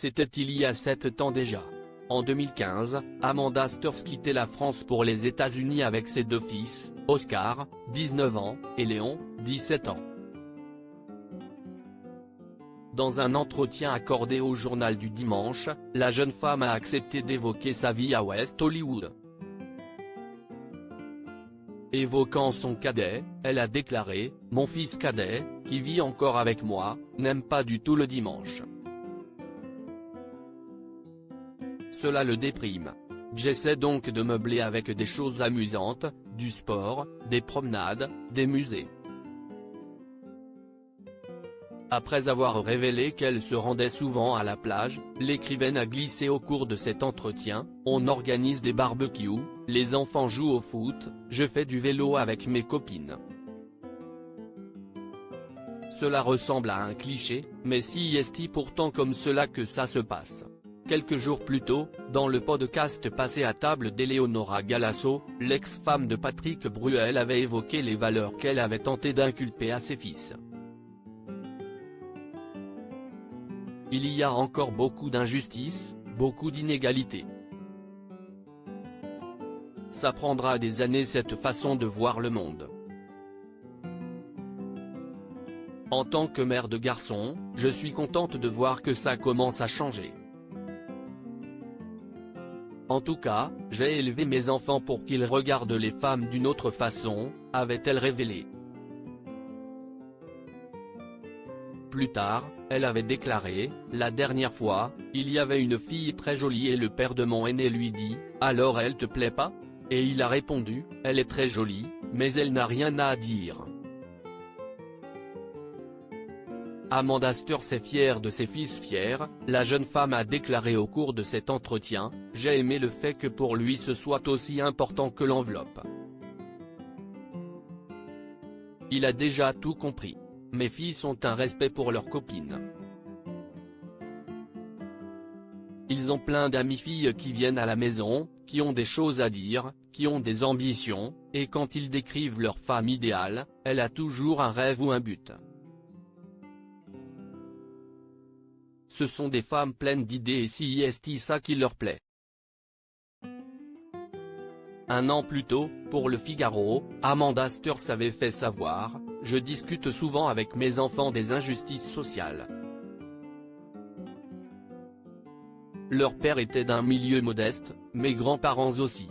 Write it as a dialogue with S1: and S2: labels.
S1: c'était il y a 7 ans déjà. En 2015, Amanda Steurs quittait la France pour les États-Unis avec ses 2 fils, Oscar, 19 ans, et Léon, 17 ans. Dans un entretien accordé au Journal du Dimanche, la jeune femme a accepté d'évoquer sa vie à West Hollywood. Évoquant son cadet, elle a déclaré « Mon fils cadet, qui vit encore avec moi, n'aime pas du tout le dimanche. Cela le déprime. J'essaie donc de meubler avec des choses amusantes, du sport, des promenades, des musées. » Après avoir révélé qu'elle se rendait souvent à la plage, l'écrivaine a glissé au cours de cet entretien « On organise des barbecues, les enfants jouent au foot, je fais du vélo avec mes copines. » Cela ressemble à un cliché, mais si est pourtant comme cela que ça se passe. Quelques jours plus tôt, dans le podcast Passé à table d'Eleonora Galasso, l'ex-femme de Patrick Bruel avait évoqué les valeurs qu'elle avait tenté d'inculper à ses fils. Il y a encore beaucoup d'injustices, beaucoup d'inégalités. Ça prendra des années cette façon de voir le monde. En tant que mère de garçon, je suis contente de voir que ça commence à changer. En tout cas, j'ai élevé mes enfants pour qu'ils regardent les femmes d'une autre façon, avait-elle révélé. Plus tard, elle avait déclaré « La dernière fois, il y avait une fille très jolie et le père de mon aîné lui dit « Alors elle te plaît pas ?» Et il a répondu « Elle est très jolie, mais elle n'a rien à dire. » Amanda Steurs est fière de ses fils fiers, la jeune femme a déclaré au cours de cet entretien « J'ai aimé le fait que pour lui ce soit aussi important que l'enveloppe. Il a déjà tout compris. Mes filles ont un respect pour leurs copines. Ils ont plein d'amies filles qui viennent à la maison, qui ont des choses à dire, qui ont des ambitions, et quand ils décrivent leur femme idéale, elle a toujours un rêve ou un but. Ce sont des femmes pleines d'idées et si est ça qui leur plaît. Un an plus tôt, pour Le Figaro, Amanda Steurs avait fait savoir « Je discute souvent avec mes enfants des injustices sociales. Leur père était d'un milieu modeste, mes grands-parents aussi.